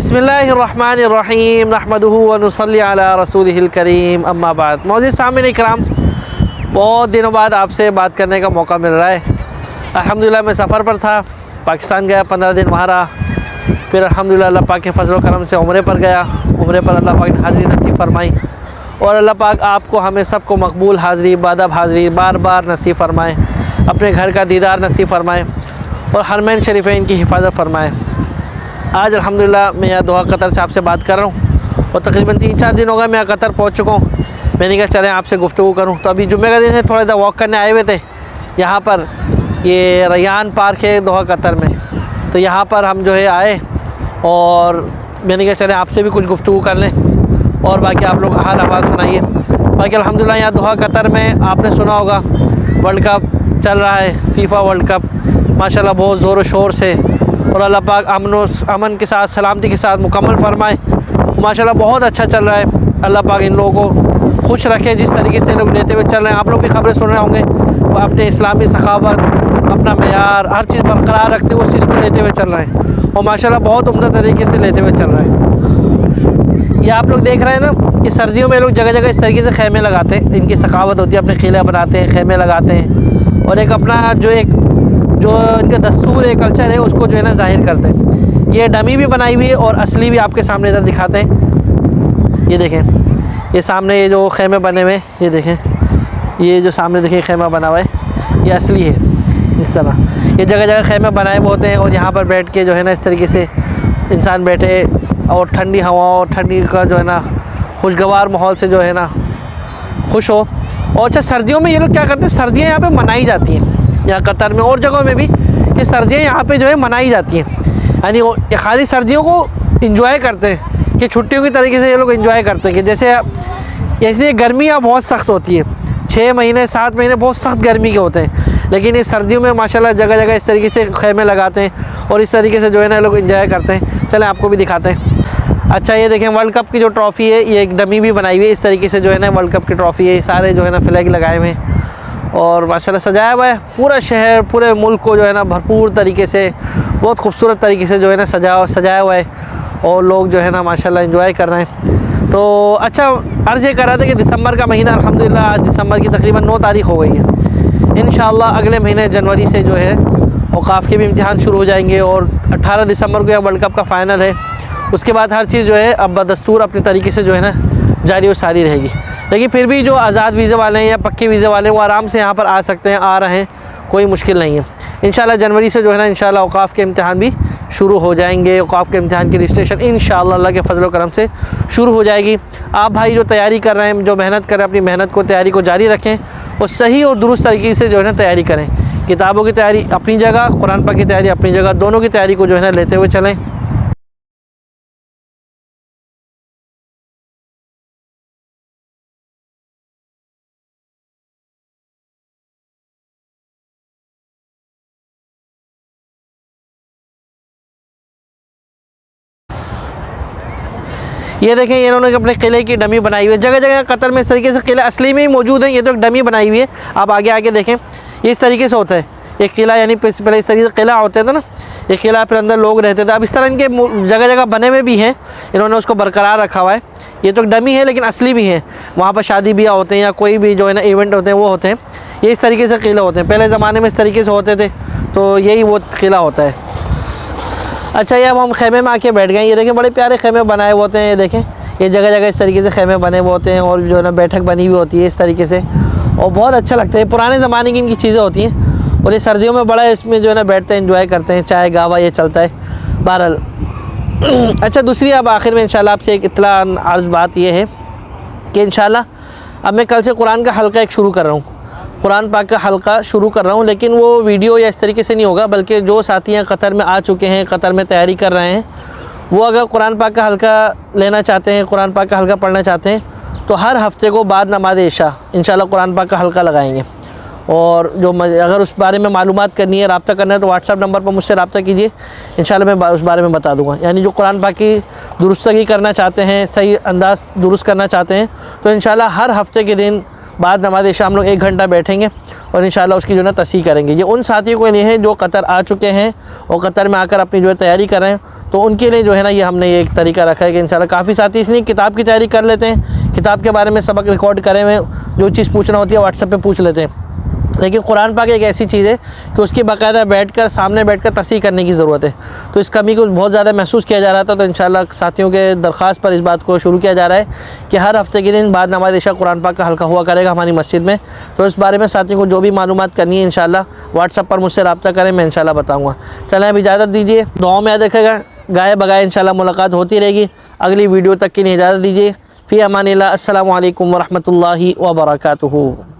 बिस्मिल्लाहिर्रहमानिर्रहीम नहमदुहु व नुसल्ली अला रसूलिहिल करीम अम्मा बाद। मौजूद सामईन इकराम, बहुत दिनों बाद आपसे बात करने का मौका मिल रहा है। अल्हम्दुलिल्लाह मैं सफ़र पर था, पाकिस्तान गया, 15 दिन वहाँ रहा। फिर अल्हम्दुलिल्लाह अल्लाह पाक के फजल करम से उम्रे पर गया। उम्रे पर अल्लाह पाक ने हाज़िरी नसीब फरमाई और अल्लाह पाक आपको हमें सबको मकबूल हाज़िरी बादब हाज़िरी बार बार नसीब फरमाए, अपने घर का दीदार नसीब फरमाए और हरमैन शरीफ़ैन की हिफाजत फरमाए। आज अल्हम्दुलिल्लाह मैं यहाँ दोहा कतर से आपसे बात कर रहा हूँ और तकरीबन 3-4 दिन हो गए मैं कतर पहुँच चुका हूँ। मैंने कहा चलें आपसे गुफ्तगू करूँ। तो अभी जुम्मे का दिन है, थोड़ा सा वॉक करने आए हुए थे यहाँ पर। ये रैयान पार्क है दोहा कतर में, तो यहाँ पर हम जो है आए और मैंने कहा चलें आपसे भी कुछ गुफ्तगू कर लें और बाकी आप लोग हाल आवाज़ सुनाइए। बाकी अल्हम्दुलिल्लाह यहाँ दोहा कतर में आपने सुना होगा वर्ल्ड कप चल रहा है, फीफा वर्ल्ड कप माशाल्लाह बहुत ज़ोर शोर से, और अल्लाह पाक अमन के साथ सलामती के साथ मुकम्मल फरमाए। माशाल्लाह बहुत अच्छा चल रहा है। अल्लाह पाक इन लोगों को खुश रखे जिस तरीके से लोग लेते हुए चल रहे हैं। आप लोग भी खबरें सुन रहे होंगे, अपने इस्लामी सखावत अपना मेयार हर चीज़ बरकरार रखते हुए उस चीज़ को लेते हुए चल रहे हैं और माशाल्लाह बहुत उम्दा तरीके से लेते हुए चल रहे हैं। ये आप लोग देख रहे हैं ना कि सर्दियों में लोग जगह जगह इस तरीके से खेमे लगाते हैं, इनकी सखावत होती है, अपने किले बनाते हैं, खेमे लगाते हैं और एक अपना जो इनका दस्तूर है, कल्चर है, उसको जो है ना जाहिर करते हैं। ये डमी भी बनाई हुई है और असली भी आपके सामने इधर दिखाते हैं। ये देखें, ये सामने ये जो खेमे बने हुए, ये देखें, ये जो सामने देखें खेमा बना हुआ है, ये असली है। इस तरह ये जगह जगह खेमे बनाए हुए होते हैं और यहाँ पर बैठ के जो है ना इस तरीके से इंसान बैठे और ठंडी हवा और ठंडी का जो है ना खुशगवार माहौल से जो है ना खुश हो। और अच्छा, सर्दियों में ये लोग क्या करते हैं, सर्दियाँ यहाँ पे मनाई जाती हैं यहाँ कतर में और जगहों में भी, कि सर्दियाँ यहाँ पे जो है मनाई जाती हैं। यानी ये खाली सर्दियों को इंजॉय करते हैं कि छुट्टियों की तरीके से ये लोग इंजॉय करते हैं। कि जैसे गर्मी यहाँ बहुत सख्त होती है, 6 महीने 7 महीने बहुत सख्त गर्मी के होते हैं, लेकिन इस सर्दियों में माशाल्लाह जगह जगह इस तरीके से खेमे लगाते हैं और इस तरीके से जो है ना लोग इंजॉय करते हैं। चलें आपको भी दिखाते हैं। अच्छा, ये देखें वर्ल्ड कप की जो ट्रॉफ़ी है, ये एक डमी भी बनाई हुई है इस तरीके से जो है ना वर्ल्ड कप की ट्रॉफ़ी है। सारे जो है ना फ्लैग लगाए हुए हैं और माशाल्लाह सजाया हुआ है पूरा शहर, पूरे मुल्क को जो है ना भरपूर तरीके से बहुत खूबसूरत तरीके से जो है ना सजाया हुआ है और लोग जो है ना माशाल्लाह एंजॉय कर रहे हैं। तो अच्छा, अर्ज़ ये कर रहा था कि दिसंबर का महीना अल्हम्दुलिल्लाह आज दिसंबर की तकरीबन 9 तारीख़ हो गई है। इंशाअल्लाह अगले महीने जनवरी से जो है औक़ाफ़ के भी इम्तिहान शुरू हो जाएंगे और 18 दिसंबर को यह वर्ल्ड कप का फ़ाइनल है। उसके बाद हर चीज़ जो है अब बदस्तूर अपने तरीके से जो है ना जारी और सारी रहेगी। लेकिन फिर भी जो आज़ाद वीज़े वाले हैं या पक्के वीज़े वाले हैं वो आराम से यहाँ पर आ सकते हैं, आ रहे हैं, कोई मुश्किल नहीं है। इंशाल्लाह जनवरी से जो है ना इंशाल्लाह औक़ाफ़ के इम्तिहान भी शुरू हो जाएंगे। औक़ाफ़ के इम्तिहान की रजिस्ट्रेशन इंशाल्लाह अल्लाह के फजल करम से शुरू हो जाएगी। आप भाई जो तैयारी कर रहे हैं, जो मेहनत कर रहे हैं, अपनी मेहनत को तैयारी को जारी रखें और सही और दुरुस्त तरीके से जो है ना तैयारी करें। किताबों की तैयारी अपनी जगह, कुरान पाक की तैयारी अपनी जगह, दोनों की तैयारी को जो है ना लेते हुए चलें। ये देखें, इन्होंने अपने किले की डमी बनाई हुई है। जगह जगह कतर में इस तरीके से किले असली में ही मौजूद हैं, ये तो एक डमी बनाई हुई है। आप आगे देखें, ये इस तरीके से होता है एक किला, यानी पहले इस तरीके से किला होता था ना, ये किला फिर अंदर लोग रहते थे। अब इस तरह इनके जगह जगह बने हुए भी हैं, इन्होंने उसको बरकरार रखा हुआ है। ये तो एक डमी है लेकिन असली भी है। वहाँ पर शादी ब्याह होते हैं या कोई भी जो है ना इवेंट होते हैं वो होते हैं, ये इस तरीके से किले होते हैं। पहले ज़माने में इस तरीके से होते थे, तो यही वो किला होता है। अच्छा, ये अब हम खेमे में आके बैठ गए। ये देखें बड़े प्यारे खेमे बनाए हुए होते हैं। ये देखें, ये जगह जगह इस तरीके से खेमे बने हुए होते हैं और जो है ना बैठक बनी हुई होती है इस तरीके से और बहुत अच्छा लगता है। पुराने ज़माने की इनकी चीज़ें होती हैं और ये सर्दियों में बड़ा इसमें जो है ना बैठते हैं, एंजॉय करते हैं, चाय गावा ये चलता है बहरहाल। अच्छा, दूसरी अब आखिर में इंशाल्लाह आपसे एक इत्तला अर्ज़ बात ये है कि इंशाल्लाह अब मैं कल से कुरान का हल्का एक शुरू कर रहा हूँ, कुरान पाक का हल्का शुरू कर रहा हूँ। लेकिन वो वीडियो या इस तरीके से नहीं होगा, बल्कि जो साथी हैं कतर में आ चुके हैं, कतर में तैयारी कर रहे हैं, वो अगर कुरान पाक का हल्का लेना चाहते हैं, कुरान पाक का हल्का पढ़ना चाहते हैं, तो हर हफ्ते को बाद नमाज इशा इंशाल्लाह कुरान पाक का हल्का लगाएंगे। और जो अगर उस बारे में मालूमात करनी है, रब्ता करना है, तो व्हाट्सअप नंबर पर मुझसे रब्ता कीजिए, इंशाल्लाह मैं उस बारे में बता दूँगा। यानी जो कुरान पाक की दुरुस्तगी करना चाहते हैं, सही अंदाज़ दुरुस्त करना चाहते हैं, तो इंशाल्लाह हर हफ्ते के दिन बाद नमाज इशा हम लोग 1 घंटा बैठेंगे और इंशाल्लाह उसकी जो है तसीह करेंगे। ये उन साथियों के लिए है जो कतर आ चुके हैं और कतर में आकर अपनी जो है तैयारी कर रहे हैं, तो उनके लिए जो है ना ये हमने ये एक तरीका रखा है कि इंशाल्लाह काफ़ी साथी इसलिए किताब की तैयारी कर लेते हैं, किताब के बारे में सबक रिकॉर्ड करे हुए, जो चीज़ पूछना होती है व्हाट्सएप पे पूछ लेते हैं। लेकिन कुरान पाक एक ऐसी चीज़ है कि उसकी बाकायदा बैठकर सामने बैठकर तस्हीह करने की ज़रूरत है। तो इस कमी को बहुत ज़्यादा महसूस किया जा रहा था, तो इंशाल्लाह साथियों के दरख्वास्त पर इस बात को शुरू किया जा रहा है कि हर हफ्ते के दिन बाद नमाज़ इशा कुरान पाक का हल्का हुआ करेगा हमारी मस्जिद में। तो इस बारे में साथियों को जो भी मालूमात करनी है इंशाल्लाह व्हाट्सएप पर मुझसे रब्ता करें, मैं इंशाल्लाह बताऊँगा। चलें अब इजाज़त दीजिए, दुआओं में याद रखेगा, गाए बगाए इंशाल्लाह मुलाकात होती रहेगी। अगली वीडियो तक के लिए इजाज़त दीजिए। फ़ी अमानिल्लाह। अस्सलामु अलैकुम व रहमतुल्लाहि व बरकातुहू।